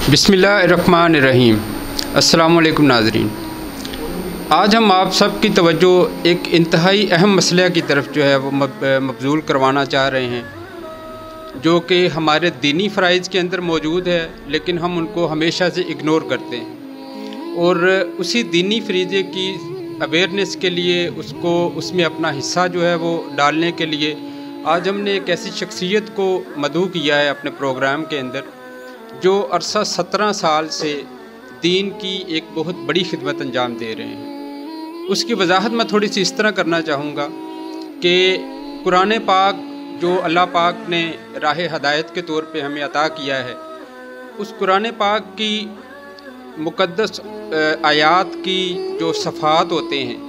बिस्मिल्लाहिर्रहमानिर्रहीम। अस्सलामु अलैकुम नाज़रीन। आज हम आप सब की तवज्जो एक इंतहाई अहम मसले की तरफ जो है वो मबज़ूल करवाना चाह रहे हैं, जो कि हमारे दीनी फ़राइज़ के अंदर मौजूद है, लेकिन हम उनको हमेशा से इग्नोर करते हैं। और उसी दीनी फरीज़े की अवेयरनेस के लिए उसमें अपना हिस्सा जो है वो डालने के लिए आज हमने एक ऐसी शख्सियत को मदऊ किया है अपने प्रोग्राम के अंदर, जो अरसा 17 साल से दीन की एक बहुत बड़ी खिदमत अंजाम दे रहे हैं। उसकी वजाहत मैं थोड़ी सी इस तरह करना चाहूँगा कि कुरान पाक जो अल्लाह पाक ने राह हदायत के तौर पे हमें अता किया है, उस कुरान पाक की मुक़द्दस आयात की जो सफ़ात होते हैं,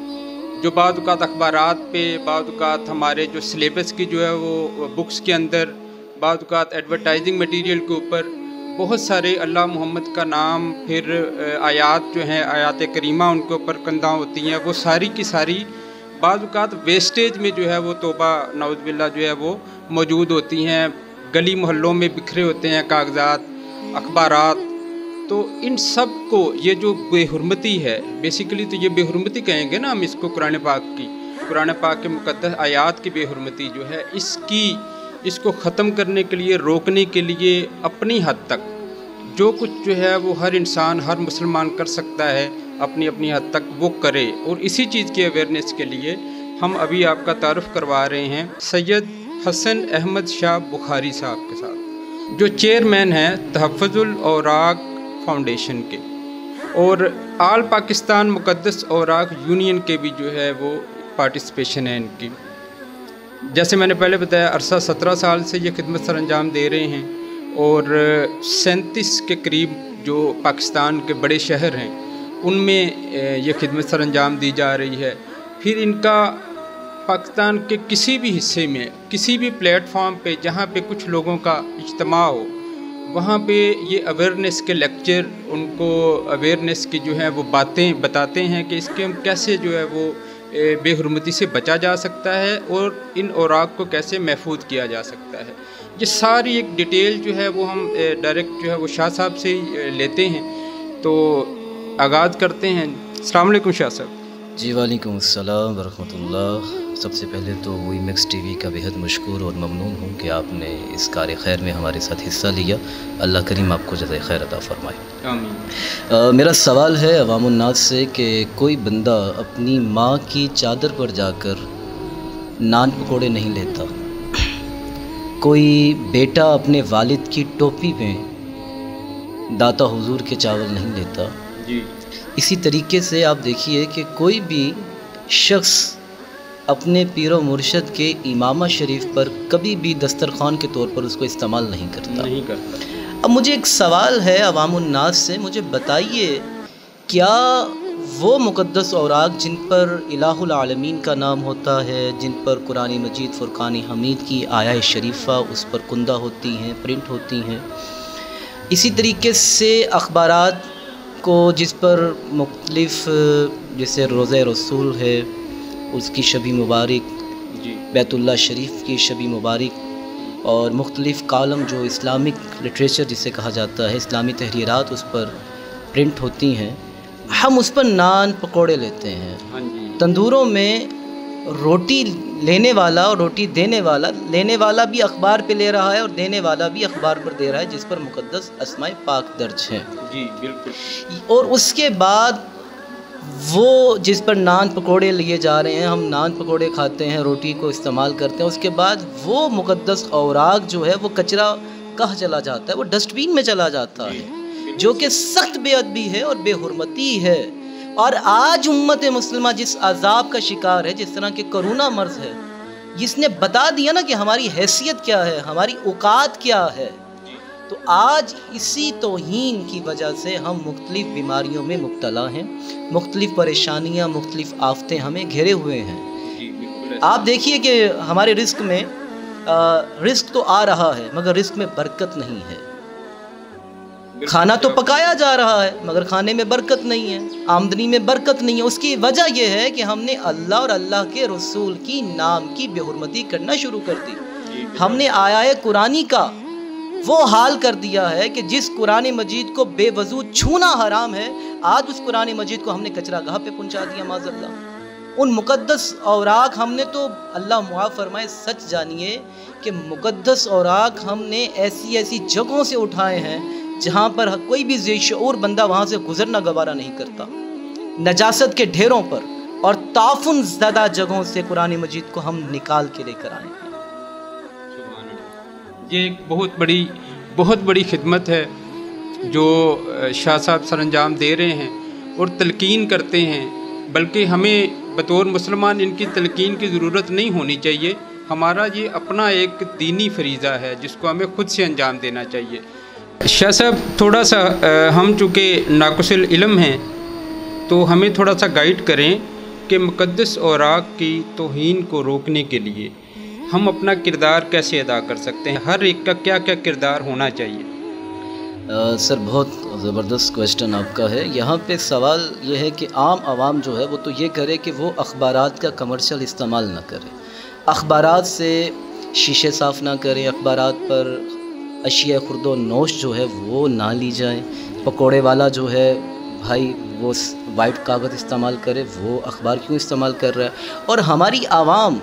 जो बाद औक़ात अखबारात पे, बाद औक़ात हमारे जो सिलेबस की जो है वो बुक्स के अंदर, बाद औक़ात एडवर्टाइजिंग मटीरियल के ऊपर बहुत सारे अल्लाह मोहम्मद का नाम, फिर आयात जो हैं, आयात करीमा उनके ऊपर कंधा होती हैं, वो सारी की सारी बाद औक़ात वेस्टेज में जो है वो तौबा नऊज़ जो है वो मौजूद होती हैं। गली मोहल्लों में बिखरे होते हैं कागज़ात, अखबारात। तो इन सब को ये जो बेहुरमती है, बेसिकली तो ये बेहुरमती कहेंगे ना हम इसको, कुरान पाक के मुक़द्दस आयात की बेहुरमती जो है, इसको ख़त्म करने के लिए, रोकने के लिए अपनी हद तक जो कुछ जो है वो हर इंसान, हर मुसलमान कर सकता है, अपनी अपनी हद तक वो करे। और इसी चीज़ की अवेयरनेस के लिए हम अभी आपका तारुफ़ करवा रहे हैं सैयद हसन अहमद शाह बुखारी साहब के साथ, जो चेयरमैन हैं तहफ़्फ़ुज़ुल औराक़ फाउंडेशन के, और आल पाकिस्तान मुक़द्दस औराक़ यूनियन के भी जो है वो पार्टिसिपेशन है इनकी। जैसे मैंने पहले बताया, अरसा 17 साल से ये खिदमत सर अंजाम दे रहे हैं, और 37 के करीब जो पाकिस्तान के बड़े शहर हैं उनमें ये खिदमत सर अंजाम दी जा रही है। फिर इनका पाकिस्तान के किसी भी हिस्से में, किसी भी प्लेटफॉर्म पे जहाँ पे कुछ लोगों का इज्तिमा हो, वहाँ पे ये अवेयरनेस के लेक्चर, उनको अवेयरनेस की जो है वो बातें बताते हैं कि इसके हम कैसे जो है वो बेहुरमती से बचा जा सकता है और इन औराक को कैसे महफूज किया जा सकता है। ये सारी एक डिटेल जो है वो हम डायरेक्ट जो है वो शाह साहब से ही लेते हैं। तो आगाज़ करते हैं। अस्सलाम वालेकुम शाह साहब। जी वालेकुम अस्सलाम वरहमतुल्लाह। सबसे पहले तो वीमेक्स टीवी का बेहद मशकूर और ममनून हूँ कि आपने इस कार खैर में हमारे साथ हिस्सा लिया। अल्लाह करीम आपको जज़ाए खैर अता फ़रमाए। आमीन। मेरा सवाल है अवामुन्नास से कि कोई बंदा अपनी माँ की चादर पर जाकर नान पकौड़े नहीं लेता, कोई बेटा अपने वालिद की टोपी में दाता हुजूर के चावल नहीं लेता जी। इसी तरीके से आप देखिए कि कोई भी शख्स अपने पीर मुर्शद के इमामा शरीफ पर कभी भी दस्तरखान के तौर पर उसको इस्तेमाल नहीं करता। अब मुझे एक सवाल है अवामुन्नास से, मुझे बताइए क्या वो मुक़द्दस औराक जिन पर इलाहुल आलमीन का नाम होता है, जिन पर कुरान मजीद फ़ुरक़ान हमीद की आया शरीफ़ा उस पर कुंदा होती हैं, प्रिंट होती हैं, इसी तरीके से अखबारात को जिस पर मुख्तलिफ़ जैसे रोज़े रसूल है उसकी शबी मुबारक, बैतुल्लाह शरीफ की शबी मुबारक, और मुख्तलिफ़ कालम जो इस्लामिक लिटरेचर जिसे कहा जाता है, इस्लामी तहरीरात उस पर प्रिंट होती हैं, हम उस पर नान पकौड़े लेते हैं। तंदूरों में रोटी लेने वाला और रोटी देने वाला, लेने वाला भी अखबार पे ले रहा है और देने वाला भी अखबार पर दे रहा है, जिस पर मुक़द्दस अस्माए पाक दर्ज हैं। जी बिल्कुल। और उसके बाद वो जिस पर नान पकोड़े लिए जा रहे हैं, हम नान पकोड़े खाते हैं, रोटी को इस्तेमाल करते हैं, उसके बाद वो मुक़द्दस औराक जो है वो कचरा कहाँ चला जाता है, वो डस्टबिन में चला जाता है, जो कि सख्त बेअदबी है और बेहुरमती है। और आज उम्मत मुस्लिमा जिस अज़ाब का शिकार है, जिस तरह के कोरोना मर्ज़ है, जिसने बता दिया ना कि हमारी हैसियत क्या है, हमारी औकात क्या है, तो आज इसी तौहीन की वजह से हम मुख्तलिफ़ बीमारियों में मुब्तला हैं, मुख्तलिफ़ परेशानियाँ, मुख्तलिफ़ आफतें हमें घेरे हुए हैं। आप देखिए कि हमारे रिस्क में रिस्क तो आ रहा है मगर रिस्क में बरकत नहीं है। खाना तो पकाया जा रहा है मगर खाने में बरकत नहीं है, आमदनी में बरकत नहीं है। उसकी वजह यह है कि हमने अल्लाह और अल्लाह के रसूल की नाम की बेहुरमती करना शुरू कर दी। हमने आया कुरानी का وہ حال کر دیا ہے کہ جس قرآن مجید کو بے وضو چھونا حرام ہے، آج اس قرآن مجید کو ہم نے کچرا گاہ پہ پہنچا دیا معاذ اللہ۔ ان مقدس اوراق ہم نے تو، اللہ معاف فرمائے، سچ جانیے کہ مقدس اوراق ہم نے ایسی ایسی جگہوں سے اٹھائے ہیں جہاں پر کوئی بھی ذی شعور بندہ وہاں سے گزرنا گوارا نہیں کرتا، نجاست کے ڈھیروں پر اور تعفن زدہ جگہوں سے قرآن مجید کو ہم نکال کے لے کر آئے ہیں۔ یہ ایک بہت بڑی خدمت ہے جو شاہ صاحب سر انجام دے رہے ہیں اور تلقین کرتے ہیں، بلکہ ہمیں بطور مسلمان ان کی تلقین کی ضرورت نہیں ہونی چاہیے۔ ہمارا یہ اپنا ایک دینی فریضہ ہے جس کو ہمیں خود سے انجام دینا چاہیے۔ شاہ صاحب تھوڑا سا ہم چونکہ ناقص العلم ہیں تو ہمیں تھوڑا سا گائیڈ کریں کہ مقدس اوراق کی توہین کو روکنے کے لیے ہم اپنا کردار کیسے ادا کر سکتے ہیں، ہر ایک کا کیا کیا کردار ہونا چاہیے؟ سر بہت زبردست کویسچن آپ کا ہے۔ یہاں پہ سوال یہ ہے کہ عام عوام جو ہے وہ تو یہ کرے کہ وہ اخبارات کا کمرشل استعمال نہ کرے، اخبارات سے شیشے صاف نہ کرے، اخبارات پر اشیاء خرد و نوش جو ہے وہ نہ لی جائے، پکوڑے والا جو ہے بھائی وہ وائٹ کاغذ استعمال کرے، وہ اخبار کیوں استعمال کر رہا ہے؟ اور ہماری عوام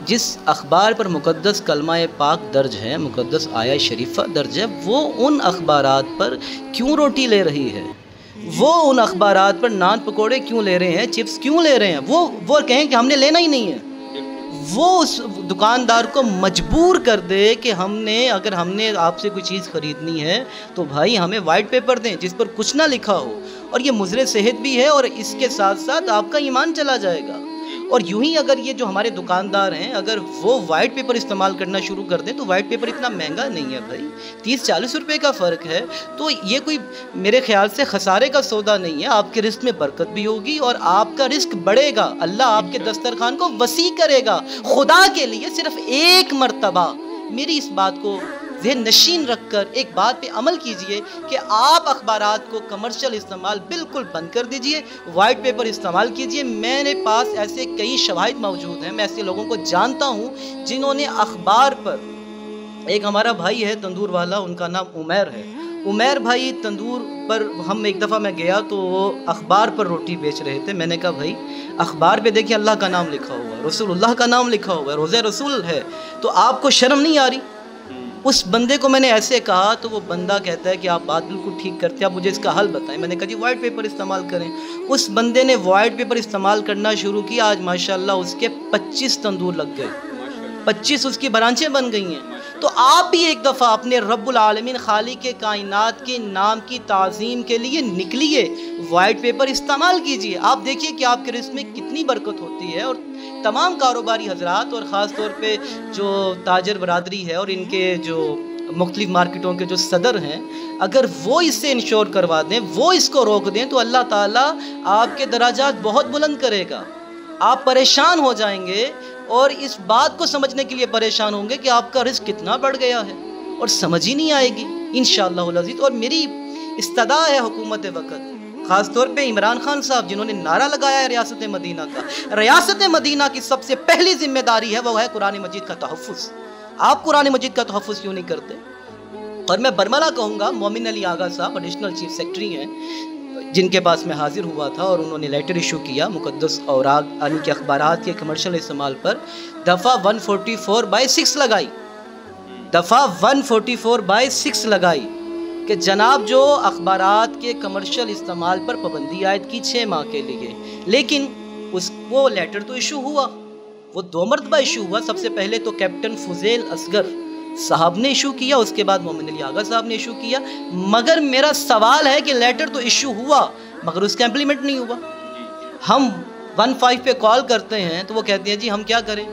جس اخبار پر مقدس کلمہ پاک درج ہے، مقدس آیہ شریفہ درج ہے، وہ ان اخبارات پر کیوں روٹی لے رہی ہے؟ وہ ان اخبارات پر نان پکوڑے کیوں لے رہے ہیں، چپس کیوں لے رہے ہیں؟ وہ کہیں کہ ہم نے لینا ہی نہیں ہے۔ وہ اس دکاندار کو مجبور کر دے کہ اگر ہم نے آپ سے کوئی چیز خریدنی ہے تو بھائی ہمیں وائٹ پیپر دیں جس پر کچھ نہ لکھا ہو، اور یہ مضر صحت بھی ہے اور اس کے ساتھ ساتھ آپ کا ایمان چلا جائے گا۔ اور یوں ہی اگر یہ جو ہمارے دکاندار ہیں اگر وہ وائٹ پیپر استعمال کرنا شروع کر دیں تو وائٹ پیپر اتنا مہنگا نہیں ہے بھائی، 30-40 روپے کا فرق ہے، تو یہ کوئی میرے خیال سے خسارے کا سودا نہیں ہے۔ آپ کے رزق میں برکت بھی ہوگی اور آپ کا رزق بڑھے گا، اللہ آپ کے دسترخوان کو وسیع کرے گا۔ خدا کے لیے صرف ایک مرتبہ میری اس بات کو ذہن نشین رکھ کر ایک بات پہ عمل کیجئے کہ آپ اخبارات کو کمرشل استعمال بالکل بند کر دیجئے، وائٹ پیپر استعمال کیجئے۔ میرے پاس ایسے کئی شواہد موجود ہیں، میں ایسے لوگوں کو جانتا ہوں جنہوں نے اخبار پر، ایک ہمارا بھائی ہے تندور والا، ان کا نام عمیر ہے، عمیر بھائی تندور پر ایک دفعہ میں گیا تو وہ اخبار پر روٹی بیچ رہے تھے۔ میں نے کہا بھائی اخبار پہ دیکھیں اللہ کا نام لکھا ہوا ہے، رسول اللہ کا نام لکھا ہوا ہے، روزہ رسول ہے، تو آپ کو شرم نہیں آ رہی؟ اس بندے کو میں نے ایسے کہا تو وہ بندہ کہتا ہے کہ آپ بات بالکل ٹھیک کرتے ہیں، آپ مجھے اس کا حل بتائیں۔ میں نے کہا جی وائٹ پیپر استعمال کریں۔ اس بندے نے وائٹ پیپر استعمال کرنا شروع کیا، آج ماشاءاللہ اس کے 25 تندور لگ گئے، 25 اس کی برانچیں بن گئی ہیں۔ تو آپ بھی ایک دفعہ اپنے رب العالمین خالق کائنات کے نام کی تعظیم کے لیے نکلیے، وائٹ پیپر استعمال کیجئے، آپ دیکھیے کہ آپ کے رزق میں کتنی برکت ہوتی ہے۔ اور تمام کاروباری حضرات اور خاص طور پہ جو تاجر برادری ہے اور ان کے جو مختلف مارکیٹوں کے جو صدر ہیں، اگر وہ اس سے انشور کروا دیں، وہ اس کو روک دیں تو اللہ تعالیٰ آپ کے درجات بہت بلند کرے گا۔ آپ پریشان ہو جائیں گے اور اس بات کو سمجھنے کے لیے پریشان ہوں گے کہ آپ کا رزق کتنا بڑھ گیا ہے اور سمجھ ہی نہیں آئے گی انشاءاللہ العزیز۔ اور میری استدعا ہے حکومت وقت، خاص طور پہ عمران خان صاحب جنہوں نے نعرہ لگایا ہے ریاست مدینہ کا، ریاست مدینہ کی سب سے پہلی ذمہ داری ہے وہ ہے قرآن مجید کا تحفظ۔ آپ قرآن مجید کا تحفظ کیوں نہیں کرتے؟ اور میں برملا کہوں گا، مومن علی آغا صاحب ایڈیشنل چیف سیکرٹری ہیں جن کے پاس میں حاضر ہوا تھا، اور انہوں نے لیٹر ایشو کیا مقدس اوراق یعنی کہ اخبارات کے کمرشل استعمال پر، دفعہ 144/6 لگائی، دفعہ 144/6 لگائی کہ جناب جو اخبارات کے کمرشل استعمال پر پابندی عائد کی 6 ماہ کے لیے، لیکن وہ لیٹر تو ایشو ہوا، وہ 2 مرتبہ ایشو ہوا۔ سب سے پہلے تو کیپٹن فضیل اصغر صاحب نے ایشو کیا، اس کے بعد مومن علی آغا صاحب نے ایشو کیا، مگر میرا سوال ہے کہ لیٹر تو ایشو ہوا مگر اس کا امپلیمنٹ نہیں ہوا۔ ہم 15 پہ کال کرتے ہیں تو وہ کہتے ہیں جی ہم کیا کریں۔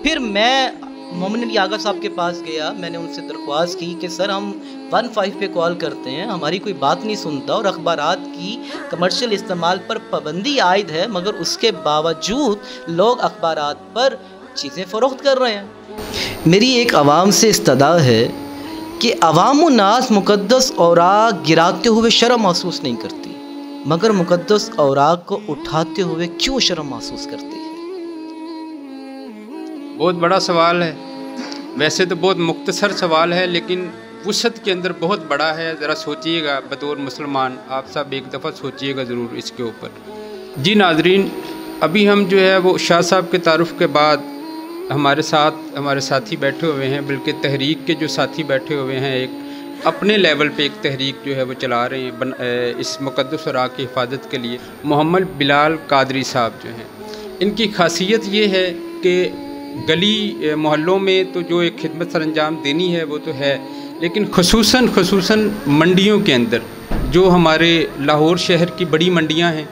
پھر میں مومن علی آغا صاحب کے پاس گیا، میں نے ان سے درخواست کی کہ سر ہم 15 پہ کال کرتے ہیں، ہماری کوئی بات نہیں سنتا اور اخبارات کی کمرشل استعمال پر پابندی عائد ہے مگر اس کے باوجود لوگ اخبارات پر چیزیں فروخت کر رہے ہیں۔ میری ایک عوام سے استدعا ہے کہ عوام الناس مقدس اوراق گراتے ہوئے شرم محسوس نہیں کرتی مگر مقدس اوراق کو اٹھاتے ہوئے کیوں شرم محسوس کرتی ہے؟ بہت بڑا سوال ہے، ویسے تو بہت مختصر سوال ہے لیکن वसत के अंदर बहुत बड़ा है। ज़रा सोचिएगा बतौर मुसलमान, आप सब एक दफ़ा सोचिएगा ज़रूर इसके ऊपर। जी नाज़रीन, अभी हम जो है वो शाह साहब के तारुफ़ के बाद हमारे साथ हमारे साथी बैठे हुए हैं, बल्कि तहरीक के जो साथी बैठे हुए हैं, एक अपने लेवल पे एक तहरीक जो है वो चला रहे हैं इस मुक़द्दस इराक़ की हिफाजत के लिए। मोहम्मद बिलाल कादरी साहब जो हैं, इनकी खासियत ये है कि गली मोहल्लों में तो जो एक खिदमत सर अंजाम देनी है वो तो है, लेकिन खुसूसन मंडियों के अंदर जो हमारे लाहौर शहर की बड़ी मंडियां हैं,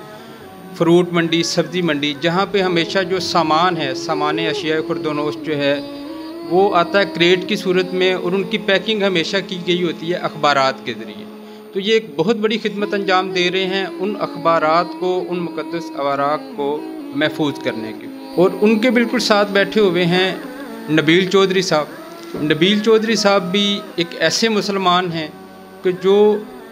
फ्रूट मंडी, सब्ज़ी मंडी, जहाँ पे हमेशा जो सामान है, सामान अशिया खुर्दोनोश जो है वो आता है क्रेट की सूरत में, और उनकी पैकिंग हमेशा की गई होती है अखबारात के ज़रिए। तो ये एक बहुत बड़ी खिदमत अंजाम दे रहे हैं उन अखबारात को, उन मुक़द्दस अवाराक को महफूज करने के। और उनके बिल्कुल साथ बैठे हुए हैं नबील चौधरी साहब। नबील चौधरी साहब भी एक ऐसे मुसलमान हैं कि जो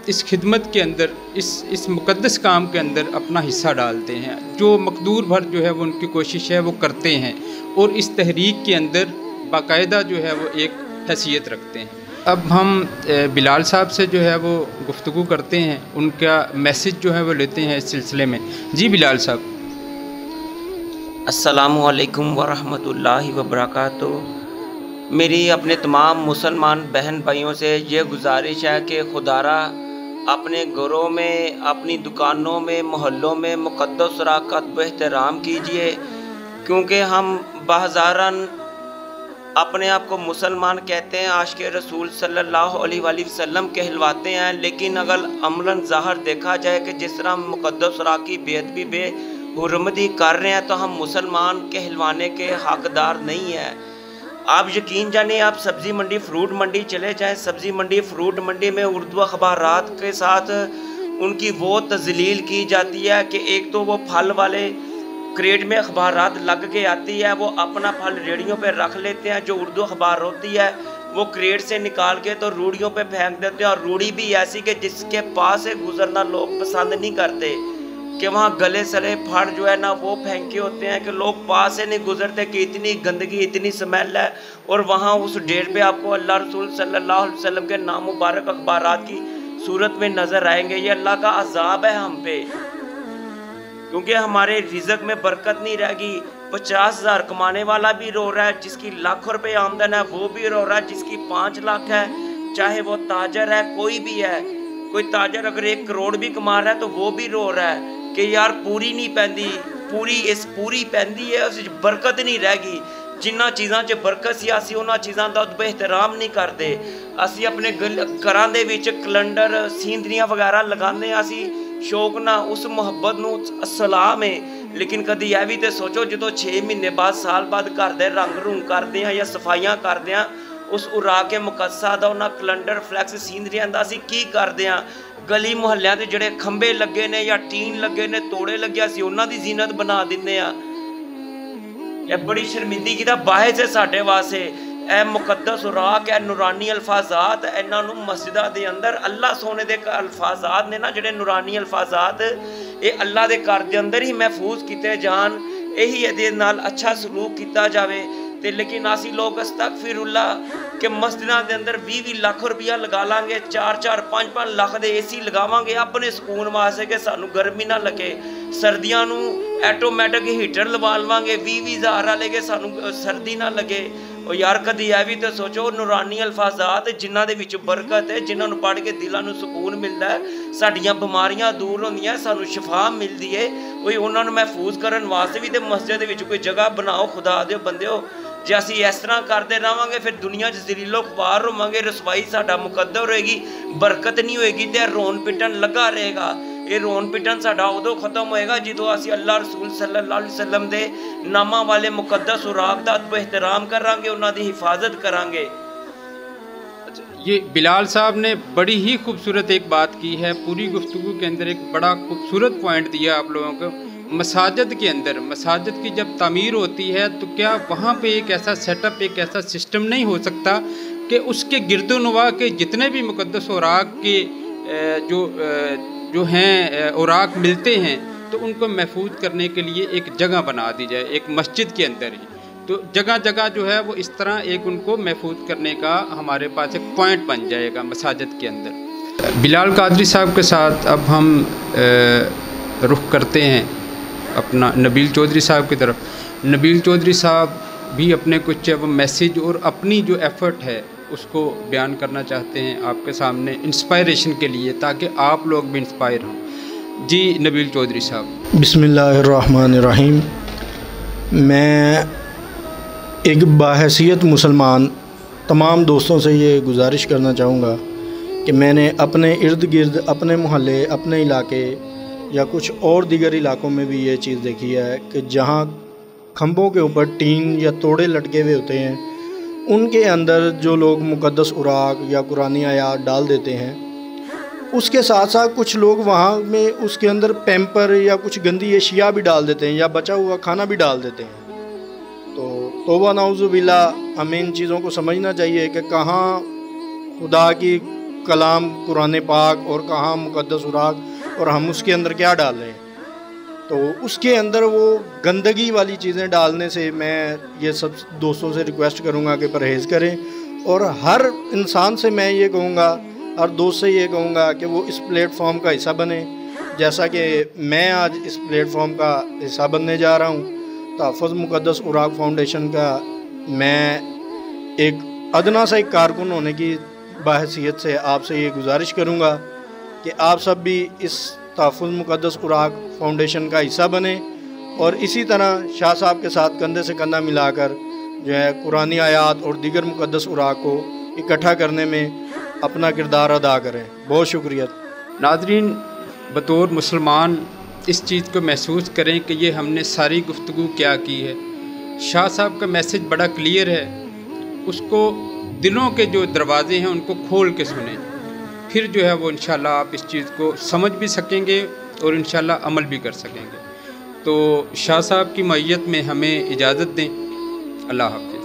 इस खिदमत के अंदर, इस मुक़द्दस काम के अंदर अपना हिस्सा डालते हैं, जो मकदूर भर जो है वो उनकी कोशिश है वो करते हैं, और इस तहरीक के अंदर बाकायदा जो है वो एक हैसियत रखते हैं। अब हम बिलाल साहब से जो है वो गुफ्तगू करते हैं, उनका मैसेज जो है वो लेते हैं इस सिलसिले में। जी बिलाल साहब। अस्सलामु अलैकुम वरहमतुल्लाहि वबरकातुहू। मेरी अपने तमाम मुसलमान बहन भाइयों से ये गुजारिश है कि खुदारा अपने घरों में, अपनी दुकानों में, मोहल्लों में मुक़द्दस इराक़ का एहतराम कीजिए, क्योंकि हम बाज़ारन अपने आप को मुसलमान कहते हैं, आशिक़ रसूल सल्लल्लाहु अलैहि वसल्लम कहलवाते हैं, लेकिन अगर अमलन ज़ाहिर देखा जाए कि जिस तरह मुक़द्दस इराक़ की बेअदबी बेहुरमती कर रहे हैं, तो हम मुसलमान कहलवाने के हक़दार नहीं हैं। आप यकीन जानिए, आप सब्ज़ी मंडी, फ्रूट मंडी चले जाएं, सब्ज़ी मंडी, फ्रूट मंडी में उर्दू अखबारात के साथ उनकी वो तज़लील की जाती है कि एक तो वो फल वाले क्रेट में अखबारात लग के आती है, वो अपना फल रेड़ियों पे रख लेते हैं, जो उर्दू अखबार होती है वो क्रेट से निकाल के तो रूढ़ियों पे फेंक देते हैं, और रूढ़ी भी ऐसी कि जिसके पास से गुजरना लोग पसंद नहीं करते, कि वहाँ गले सड़े फड़ जो है ना वो फेंके होते हैं कि लोग पास से नहीं गुजरते कि इतनी गंदगी, इतनी स्मेल है। और वहाँ उस डेट पे आपको अल्लाह रसूल सल्लल्लाहु अलैहि वसल्लम के नाम मुबारक अखबारात की सूरत में नज़र आएंगे। ये अल्लाह का अजाब है हम पे, क्योंकि हमारे रिज़्क़ में बरकत नहीं रहेगी। 50,000 कमाने वाला भी रो रहा है, जिसकी लाखों रुपए आमदन है वो भी रो रहा है, जिसकी 5 लाख है, चाहे वो ताजर है, कोई भी है, कोई ताजर अगर 1 करोड़ भी कमा रहा है तो वो भी रो रहा है कि यार पूरी नहीं पैंदी, पूरी पैंदी है, उस बरकत नहीं रहेगी। जिन्ना चीज़ां 'च बरकत सी, असी उन्हां चीज़ां दा एहतराम नहीं करते। असी अपने घरां दे विच कैलेंडर, सीनरियां वगैरह लगाने, असी शौक ना उस मुहब्बत नूं सलाम है, लेकिन कभी यह भी तो सोचो, जो 6 महीने बाद, साल बाद घर दे रंग रूंग करते हैं या सफाइयां करते हैं, उस इराक़ मुक़द्दसा दा उन्हां कैलेंडर, फ्लैक्स, सीनरियां दा असी की करते हैं। गली मुहल्लियां दे जिहड़े खंबे लगे ने या टीन लगे ने, तोड़े लगे, असी उन्हां दी जीनत बना दिंदे आ। यह बड़ी शर्मिंदगी दा बाहिस है साडे वास्ते। ए मुक़द्दस इराक़ है, नूरानी अल्फाजात, इन्हां नूं मस्जिदां दे अंदर अल्लाह सोने दे अल्फाजात ने ना, जिहड़े नूरानी अल्फाजात, ये अल्लाह दे घर दे अंदर ही महफूज कीते जान, यही इहदे नाल अच्छा सलूक कीता जावे। ते लेकिन असी लोग अस्तगफिरुल्लाह कि मस्जिदां दे अंदर 20-20 लाख रुपया लगा लांगे, 4-4, 5-5 लाख दे AC लगावांगे अपने सुकून वास्ते कि सानू गर्मी ना लगे। सर्दियां नू ऐटोमैटिक हीटर लवा लवांगे 20-20 हज़ार वाले के सानू सर्दी ना लगे। और यार कदी यह भी तो सोचो, नूरानी अल्फाजात जिन्हां दे विच बरकत है, जिन्हां नू पढ़ के दिलां नू सुकून मिलदा है, साडियां बीमारियां दूर होंदियां, सानू शिफा मिलदी है, ओए उन्हां नू महफूज करन वास्ते भी ते मस्जिद दे विच कोई जगह बनाओ। खुदा दे बंदेओ, जे असी इस तरह करते रहांगे फिर दुनिया जलीलो ख्वार होवांगे, रसवाई साडा मुकद्दर होएगी, बरकत नहीं होएगी, ते रोन पिटन लगा रहेगा। ये रोन पिटन साडा उदों खत्म होएगा जिदों असी अल्लाह रसूल सल्लल्लाहु अलैहि वसल्लम दे नामां वाले मुकद्दस इराक़ दा एहतराम करांगे, उन्हां दी हिफाजत करांगे। ये बिलाल साहब ने बड़ी ही खूबसूरत एक बात की है, पूरी गुफ्तगू के अंदर एक बड़ा खूबसूरत पॉइंट दिया आप लोगों को। मसाजिद के अंदर, मसाजिद की जब तामीर होती है तो क्या वहाँ पे एक ऐसा सेटअप, एक ऐसा सिस्टम नहीं हो सकता कि उसके गिरदोनवा के जितने भी मुकद्दस औराक के जो हैं औराक मिलते हैं, तो उनको महफूज करने के लिए एक जगह बना दी जाए, एक मस्जिद के अंदर ही। تو جگہ جگہ جو ہے وہ اس طرح ایک ان کو محفوظ کرنے کا ہمارے پاس ایک پوائنٹ بن جائے گا مساجد کے اندر۔ بلال قادری صاحب کے ساتھ اب ہم رخ کرتے ہیں اپنا نبیل چودھری صاحب کی طرف۔ نبیل چودھری صاحب بھی اپنے کچھ وہ میسیج اور اپنی جو ایفرٹ ہے اس کو بیان کرنا چاہتے ہیں آپ کے سامنے انسپائریشن کے لیے، تاکہ آپ لوگ بھی انسپائر ہوں۔ جی نبیل چودھری صاحب۔ بسم اللہ الرحمن الرحیم۔ میں ایک باحیثیت مسلمان تمام دوستوں سے یہ گزارش کرنا چاہوں گا کہ میں نے اپنے ارد گرد، اپنے محلے، اپنے علاقے یا کچھ اور دیگر علاقوں میں بھی یہ چیز دیکھی ہے کہ جہاں کھمبوں کے اوپر ٹین یا توڑے لٹکے ہوئے ہوتے ہیں، ان کے اندر جو لوگ مقدس اوراق یا قرآنی آیات ڈال دیتے ہیں، اس کے ساتھ ساتھ کچھ لوگ وہاں میں اس کے اندر پیمپر یا کچھ گندی اشیاء بھی ڈال دیتے ہیں یا بچا ہوا کھانا بھی ڈال دیتے ہیں۔ تو توبہ نعوذ باللہ، ہمیں ان چیزوں کو سمجھنا چاہیے کہ کہاں خدا کی کلام قرآن پاک اور کہاں مقدس اوراق، اور ہم اس کے اندر کیا ڈال رہے ہیں۔ تو اس کے اندر وہ گندگی والی چیزیں ڈالنے سے میں یہ سب دوستوں سے ریکویسٹ کروں گا کہ پرہیز کریں، اور ہر انسان سے میں یہ کہوں گا، ہر دوست سے یہ کہوں گا کہ وہ اس پلیٹ فارم کا حصہ بنے، جیسا کہ میں آج اس پلیٹ فارم کا حصہ بننے جا رہا ہوں۔ تحفظ مقدس اوراق فاؤنڈیشن کا میں ایک ادنا سا ایک کارکن ہونے کی باحثیت سے آپ سے یہ گزارش کروں گا کہ آپ سب بھی اس تحفظ مقدس اوراق فاؤنڈیشن کا حصہ بنیں، اور اسی طرح شاہ صاحب کے ساتھ کندھے سے کندھا ملا کر جو ہے قرآنی آیات اور دیگر مقدس اوراق کو اکٹھا کرنے میں اپنا کردار ادا کریں۔ بہت شکریہ۔ ناظرین، بطور مسلمان اس چیز کو محسوس کریں کہ یہ ہم نے ساری گفتگو کیا کی ہے۔ شاہ صاحب کا میسیج بڑا کلیئر ہے، اس کو دلوں کے جو دروازے ہیں ان کو کھول کے سنیں، پھر جو ہے وہ انشاءاللہ آپ اس چیز کو سمجھ بھی سکیں گے اور انشاءاللہ عمل بھی کر سکیں گے۔ تو شاہ صاحب کی معیت میں ہمیں اجازت دیں۔ اللہ حافظ۔